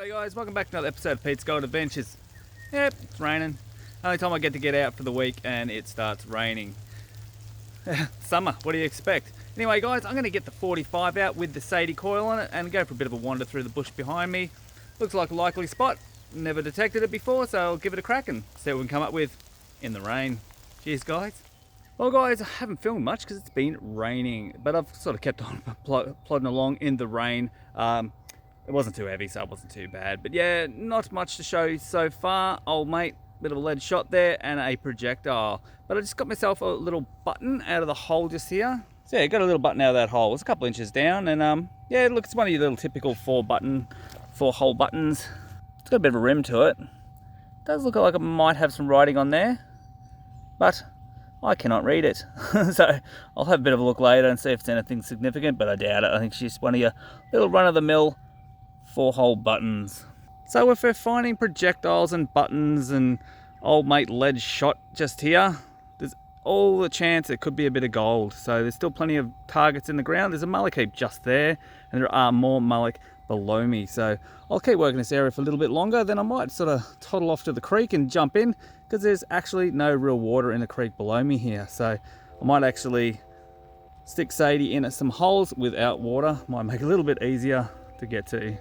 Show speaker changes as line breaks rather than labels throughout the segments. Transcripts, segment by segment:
G'day guys, welcome back to another episode of Pete's Gold Adventures. Yep, it's raining. Only time I get to get out for the week and it starts raining. Summer, what do you expect? Anyway guys, I'm going to get the 45 out with the Sadie coil on it and go for a bit of a wander through the bush behind me. Looks like a likely spot. Never detected it before, so I'll give it a crack and see what we can come up with in the rain. Cheers guys. Well guys, I haven't filmed much because it's been raining, but I've sort of kept on plodding along in the rain. It wasn't too heavy, so it wasn't too bad. But yeah, not much to show you so far. Old mate, bit of a lead shot there and a projectile. But I just got myself a little button out of the hole just here. So yeah, got a little button out of that hole. It's a couple inches down and yeah, look, it's one of your little typical four hole buttons. It's got a bit of a rim to it. Does look like it might have some writing on there, but I cannot read it. So I'll have a bit of a look later and see if it's anything significant, but I doubt it. I think it's just one of your little run-of-the-mill 4-hole buttons. So if we're finding projectiles and buttons and old mate lead shot just here, there's all the chance it could be a bit of gold. So there's still plenty of targets in the ground. There's a mullock heap just there and there are more mullock below me. So I'll keep working this area for a little bit longer, then I might sort of toddle off to the creek and jump in because there's actually no real water in the creek below me here. So I might actually stick Sadie in at some holes without water. Might make it a little bit easier to get to.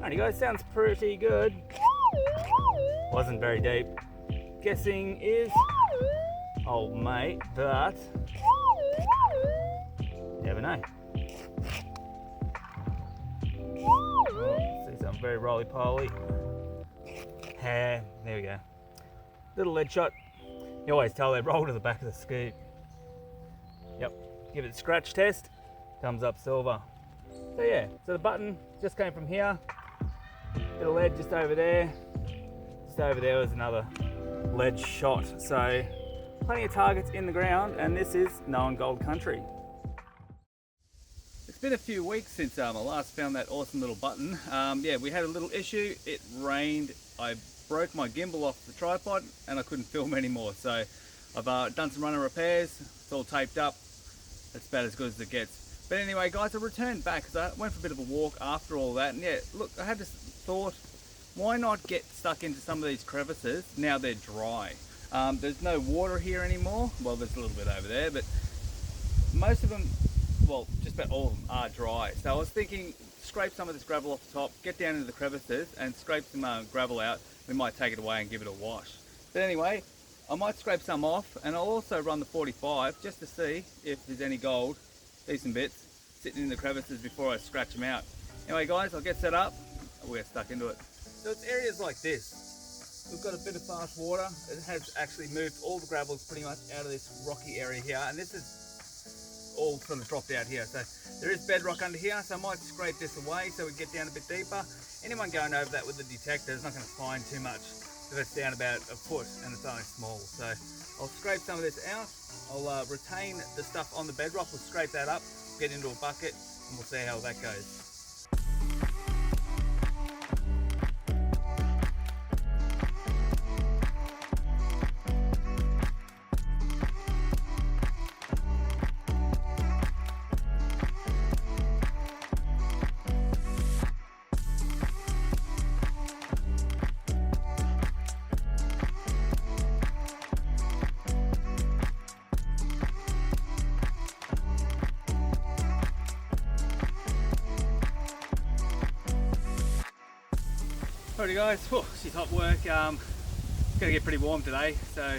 Alrighty guys, sounds pretty good. Wasn't very deep. Guessing is old mate, but you never know. Oh, see something very roly-poly. There we go. Little lead shot. You always tell they roll to the back of the scoop. Yep, give it a scratch test. Comes up silver. So yeah, so the button just came from here. Bit of lead just over there. Just over there was another lead shot. So plenty of targets in the ground, and this is known gold country. It's been a few weeks since I last found that awesome little button. Yeah, we had a little issue. It rained. I broke my gimbal off the tripod and I couldn't film anymore. So I've done some running repairs. It's all taped up. That's about as good as it gets. But anyway guys, I returned back because I went for a bit of a walk after all that, and yeah, look, I had this thought, why not get stuck into some of these crevices now they're dry? There's no water here anymore. Well, there's a little bit over there, but most of them, well, just about all of them are dry. So I was thinking, scrape some of this gravel off the top, get down into the crevices and scrape some gravel out. We might take it away and give it a wash. But anyway, I might scrape some off, and I'll also run the 45 just to see if there's any gold, decent bits, sitting in the crevices before I scratch them out. Anyway guys, I'll get set up and we'll get stuck into it. So it's areas like this. We've got a bit of fast water. It has actually moved all the gravels pretty much out of this rocky area here, and this is all sort of dropped out here. So there is bedrock under here, so I might scrape this away so we get down a bit deeper. Anyone going over that with the detector is not going to find too much if it's down about a foot and it's only small. So I'll scrape some of this out. I'll retain the stuff on the bedrock. We'll scrape that up, get into a bucket, and we'll see how that goes. Alrighty guys, she's hot work. It's going to get pretty warm today, so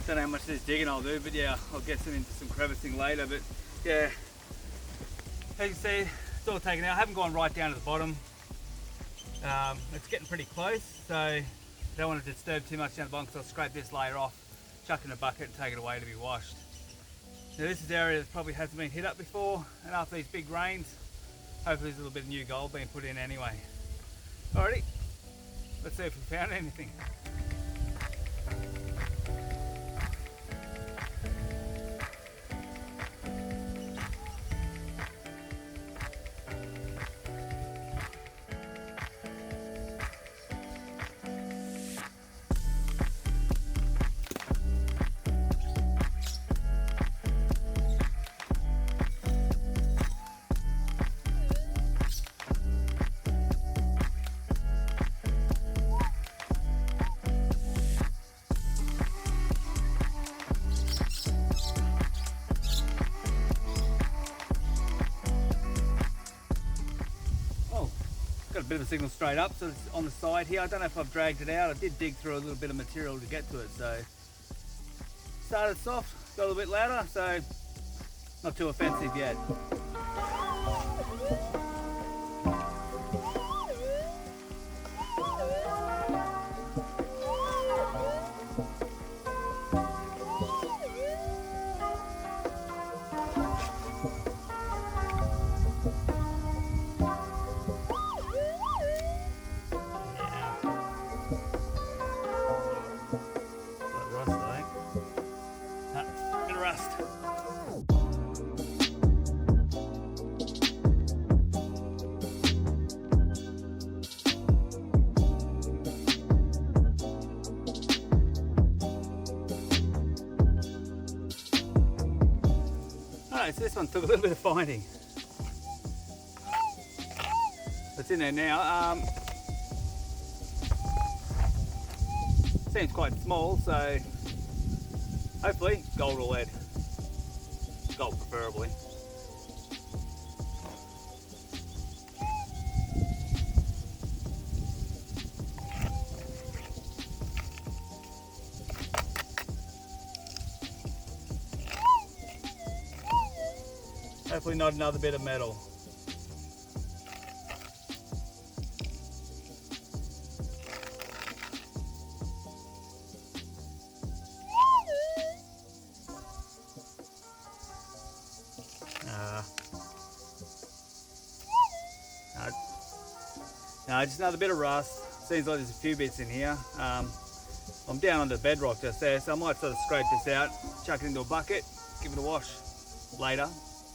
don't know how much of this digging I'll do, but yeah, I'll get into some crevicing later. But yeah, as you see, it's all taken out. I haven't gone right down to the bottom. It's getting pretty close, so I don't want to disturb too much down the bottom, because I'll scrape this layer off, chuck in a bucket and take it away to be washed. Now this is the area that probably hasn't been hit up before, and after these big rains, hopefully there's a little bit of new gold being put in anyway. Alrighty, let's see if we found anything. Got a bit of a signal straight up, so it's on the side here. I don't know if I've dragged it out. I did dig through a little bit of material to get to it, so started soft, got a little bit louder, so not too offensive yet. Alright, so this one took a little bit of finding. It's in there now. Seems quite small, so hopefully gold or lead. Gold preferably. Hopefully not another bit of metal. No, just another bit of rust. Seems like there's a few bits in here. I'm down on the bedrock just there, so I might sort of scrape this out, chuck it into a bucket, give it a wash later,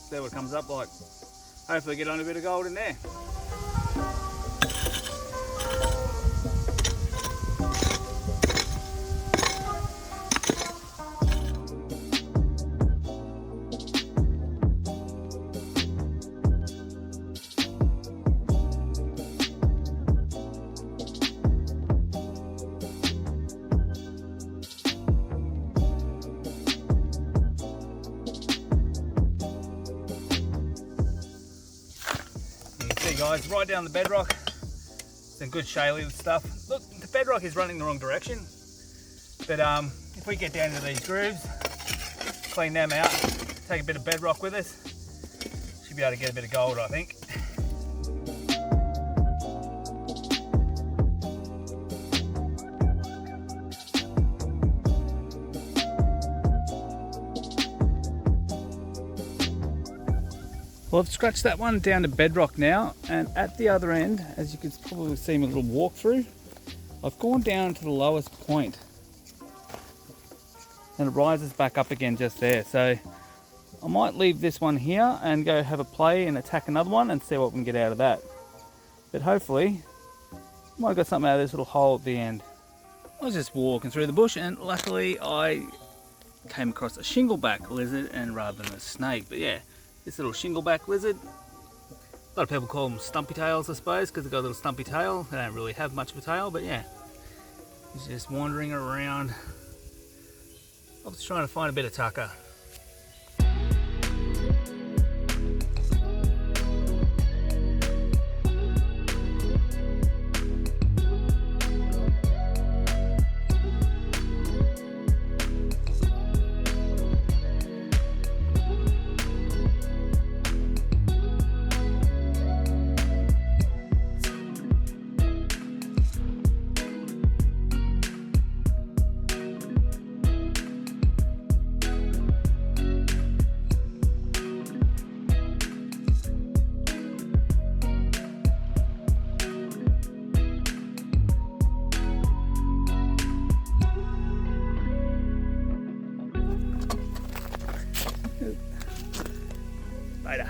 see what it comes up like. Hopefully get on a bit of gold in there. Guys, right down the bedrock, some good shaly stuff. Look, the bedrock is running the wrong direction, but if we get down into these grooves, clean them out, take a bit of bedrock with us, should be able to get a bit of gold, I think. Well, I've scratched that one down to bedrock now, and at the other end, as you can probably see my little walkthrough, I've gone down to the lowest point and it rises back up again just there. So I might leave this one here and go have a play and attack another one and see what we can get out of that. But hopefully, I might have got something out of this little hole at the end. I was just walking through the bush and luckily I came across a shingleback lizard and rather than a snake, but yeah. This little shingleback lizard. A lot of people call them stumpy tails, I suppose, because they've got a little stumpy tail. They don't really have much of a tail, but yeah. He's just wandering around. I was trying to find a bit of tucker. Later.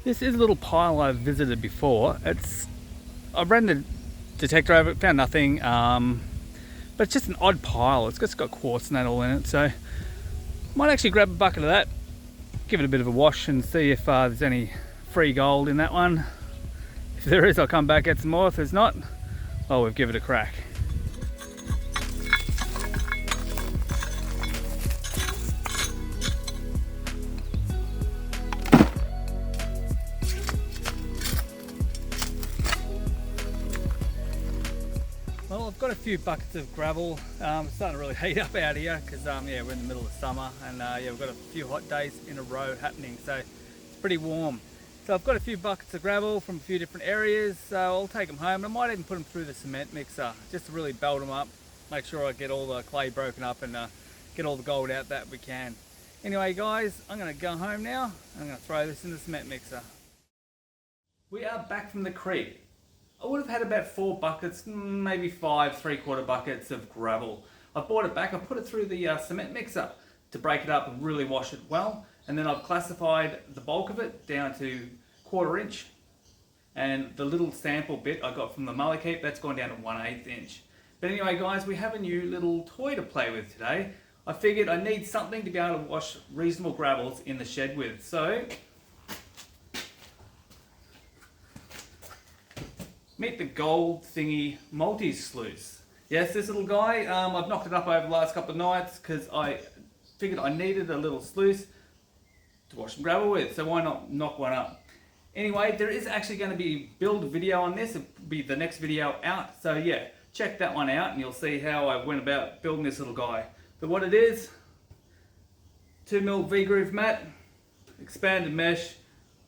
This is a little pile I've visited before. I ran the detector over it, found nothing, but it's just an odd pile. It's just got quartz and that all in it, so might actually grab a bucket of that, give it a bit of a wash and see if there's any free gold in that one. If there is, I'll come back, get some more. If there's not, well, we'll give it a crack. Well, I've got a few buckets of gravel. It's starting to really heat up out here because yeah, we're in the middle of summer, and yeah, we've got a few hot days in a row happening, so it's pretty warm. So I've got a few buckets of gravel from a few different areas, so I'll take them home, and I might even put them through the cement mixer just to really belt them up, make sure I get all the clay broken up and get all the gold out that we can. Anyway guys, I'm going to go home now. I'm going to throw this in the cement mixer. We are back from the creek. I would have had about 4 buckets, maybe 5 3/4 buckets of gravel. I brought it back, I put it through the cement mixer to break it up and really wash it well. And then I've classified the bulk of it down to 1/4 inch. And the little sample bit I got from the Malachite, that's gone down to 1/8 inch. But anyway guys, we have a new little toy to play with today. I figured I need something to be able to wash reasonable gravels in the shed with. So meet the gold thingy multi-sluice. Yes, this little guy, I've knocked it up over the last couple of nights because I figured I needed a little sluice to wash some gravel with, so why not knock one up? Anyway, there is actually going to be build video on this. It'll be the next video out, so yeah, check that one out and you'll see how I went about building this little guy. But what it is, 2mm V-groove mat, expanded mesh,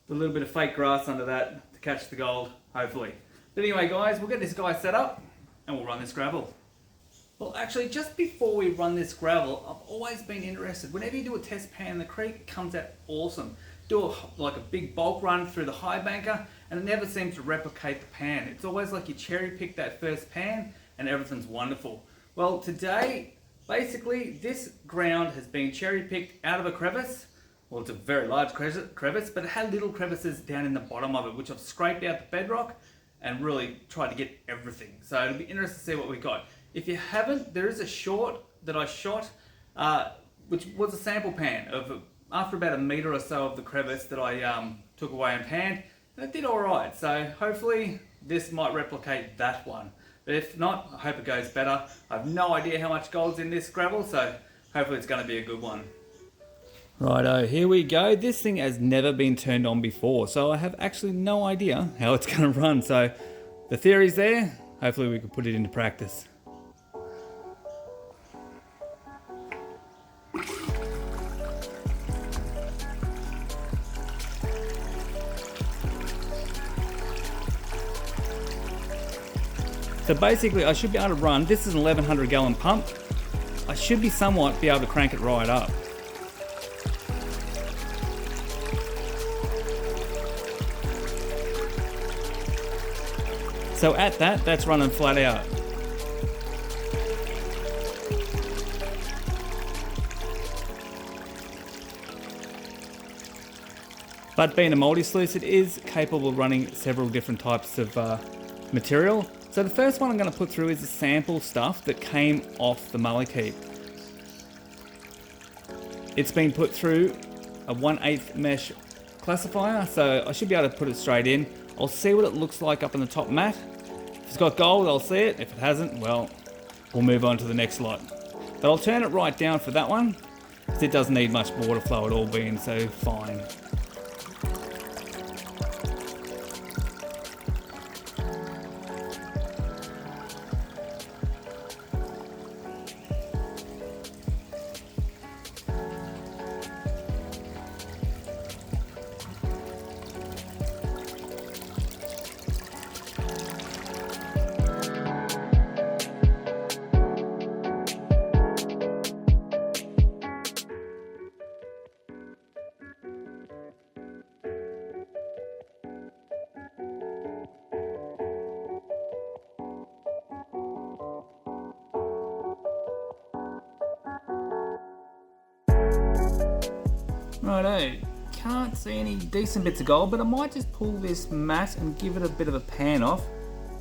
with a little bit of fake grass under that to catch the gold, hopefully. But anyway guys, we'll get this guy set up and we'll run this gravel. Well actually, just before we run this gravel, I've always been interested. Whenever you do a test pan in the creek, it comes out awesome. Do like a big bulk run through the high banker and it never seems to replicate the pan. It's always like you cherry pick that first pan and everything's wonderful. Well today, basically this ground has been cherry picked out of a crevice. Well, it's a very large crevice, but it had little crevices down in the bottom of it, which I've scraped out the bedrock and really tried to get everything. So it'll be interesting to see what we got. If you haven't, there is a short that I shot, which was a sample pan of after about 1 meter or so of the crevice that I took away and panned, and it did all right. So hopefully this might replicate that one. But if not, I hope it goes better. I have no idea how much gold's in this gravel, so hopefully it's gonna be a good one. Righto, here we go. This thing has never been turned on before, so I have actually no idea how it's going to run. So the theory's there. Hopefully we can put it into practice. So basically I should be able to run, this is an 1100 gallon pump. I should be somewhat be able to crank it right up. So at that, that's running flat out. But being a multi-sluice, it is capable of running several different types of material. So the first one I'm going to put through is the sample stuff that came off the Malachite. It's been put through a 1/8 mesh classifier, so I should be able to put it straight in. I'll see what it looks like up on the top mat. For it's got gold, I'll see it. If it hasn't, well, we'll move on to the next lot. But I'll turn it right down for that one, because it doesn't need much water flow at all, being so fine. Righto, can't see any decent bits of gold, but I might just pull this mat and give it a bit of a pan off,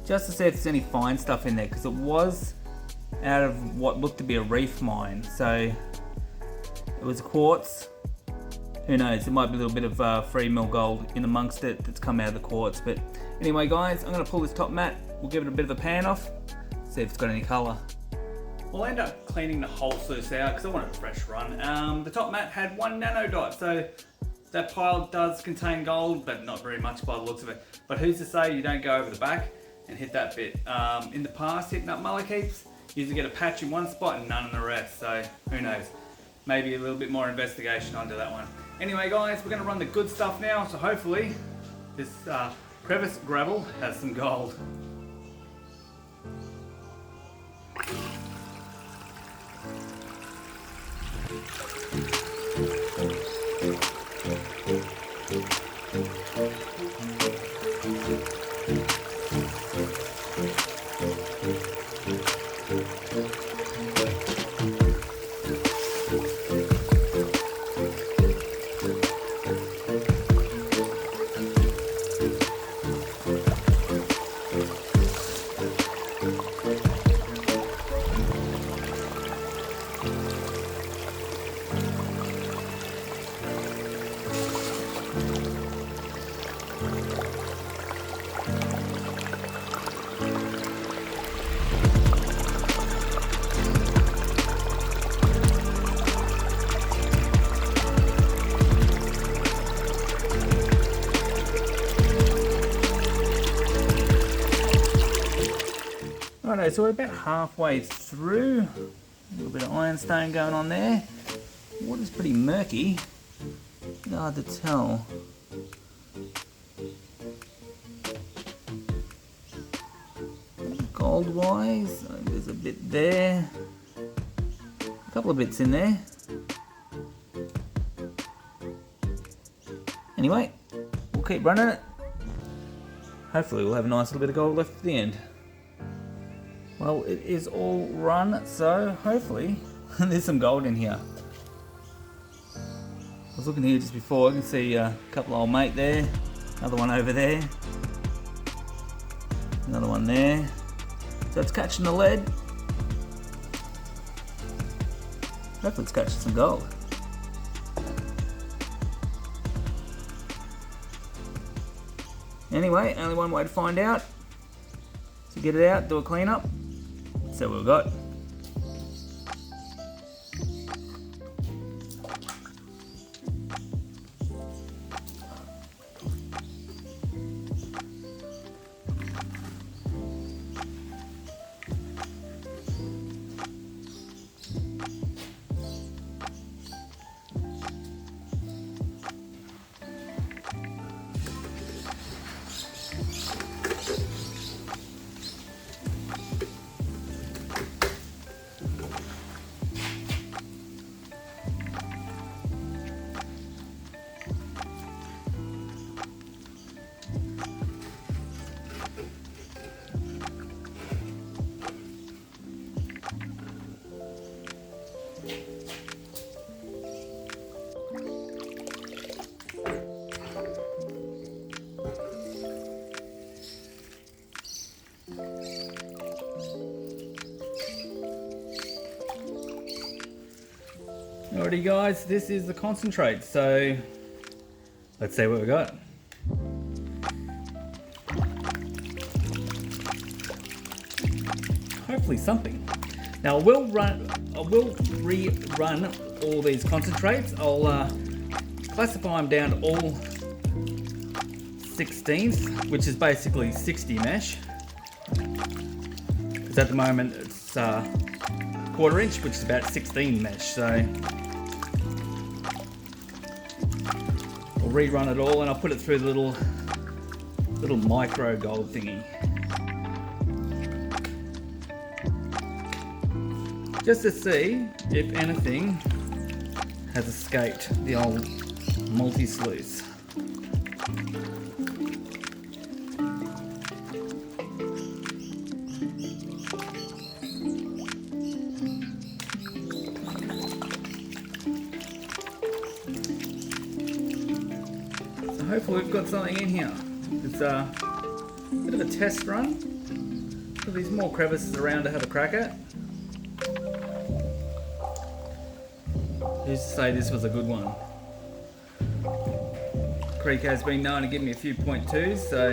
just to see if there's any fine stuff in there, because it was out of what looked to be a reef mine, so it was quartz. Who knows, there might be a little bit of free mill gold in amongst it that's come out of the quartz. But anyway guys, I'm going to pull this top mat, we'll give it a bit of a pan off, see if it's got any colour. We'll end up cleaning the whole sluice out because I want a fresh run. The top mat had 1 nano dot, so that pile does contain gold, but not very much by the looks of it. But who's to say you don't go over the back and hit that bit? In the past, hitting up mullikeeps, you usually get a patch in one spot and none in the rest, so who knows? Maybe a little bit more investigation onto that one. Anyway guys, we're going to run the good stuff now, so hopefully this crevice gravel has some gold. Righto, so we're about halfway through. A little bit of ironstone going on there. Water's pretty murky. Hard to tell. Gold wise, there's a bit there. A couple of bits in there. Anyway, we'll keep running it. Hopefully we'll have a nice little bit of gold left at the end. Well, it is all run, so hopefully there's some gold in here. I was looking here just before, I can see a couple old mate there, another one over there, another one there. So it's catching the lead. Hopefully it's catching some gold. Anyway, only one way to find out. So get it out, do a clean up. So we've got. Alrighty guys, this is the concentrate, so let's see what we got. hopefully something. Now I will rerun all these concentrates. I'll classify them down to all 16th, which is basically 60 mesh. Because at the moment it's quarter inch, which is about 16 mesh. So I'll rerun it all and I'll put it through the little micro gold thingy. Just to see if anything has escaped the old multi-sluice. So hopefully we've got something in here. It's a bit of a test run. So there's more crevices around to have a crack at. Who's to say this was a good one? Creek has been known to give me a few 0.2s, so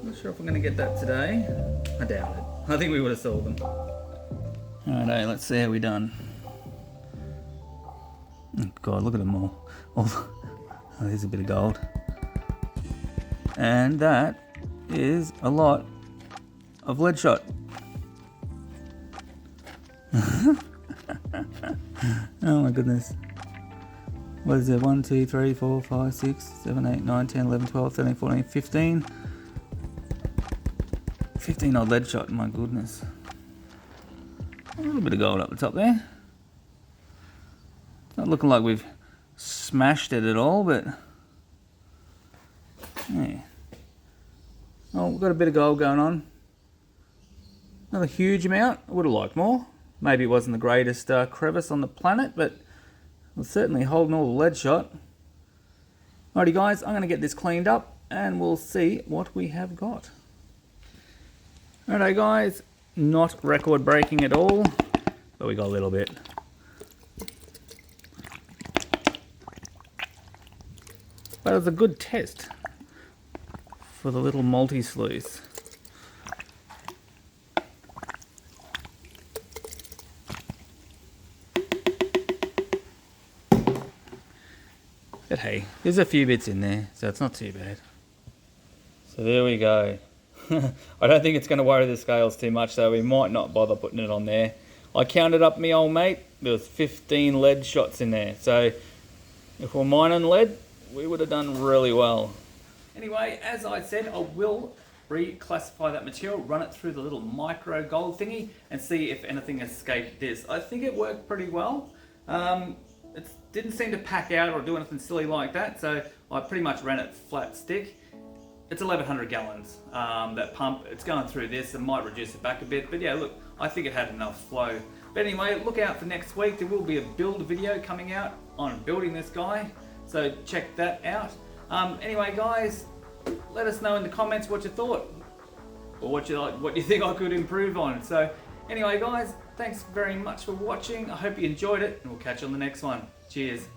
I'm not sure if I'm going to get that today. I doubt it. I think we would have sold them. Alright, let's see how we done. Oh God, look at them all. Oh, there's a bit of gold. And that is a lot of lead shot. Oh my goodness. What is it? 1, 2, 3, 4, 5, 6, 7, 8, 9, 10, 11, 12, 13, 14, 15. 15 odd lead shot, my goodness. A little bit of gold up the top there. It's not looking like we've smashed it at all, but yeah. Oh, we've got a bit of gold going on. Not a huge amount. I would have liked more. Maybe it wasn't the greatest crevice on the planet, but it was certainly holding all the lead shot. Alrighty guys, I'm going to get this cleaned up and we'll see what we have got. Alright guys, not record breaking at all, but we got a little bit. But it was a good test for the little multi-sluice. But hey, there's a few bits in there, so it's not too bad. So there we go. I don't think it's going to worry the scales too much, so we might not bother putting it on there. I counted up me old mate, there was 15 lead shots in there, so if we're mining lead, we would have done really well. Anyway, as I said, I will reclassify that material, run it through the little micro gold thingy, and see if anything escaped this. I think it worked pretty well. It didn't seem to pack out or do anything silly like that, so I pretty much ran it flat stick. It's 1100 gallons, that pump. It's going through this and might reduce it back a bit, but yeah, look, I think it had enough flow. But anyway, look out for next week. There will be a build video coming out on building this guy, so check that out. Anyway guys, let us know in the comments what you thought, or what you think I could improve on. So anyway guys, thanks very much for watching. I hope you enjoyed it, and we'll catch you on the next one. Cheers.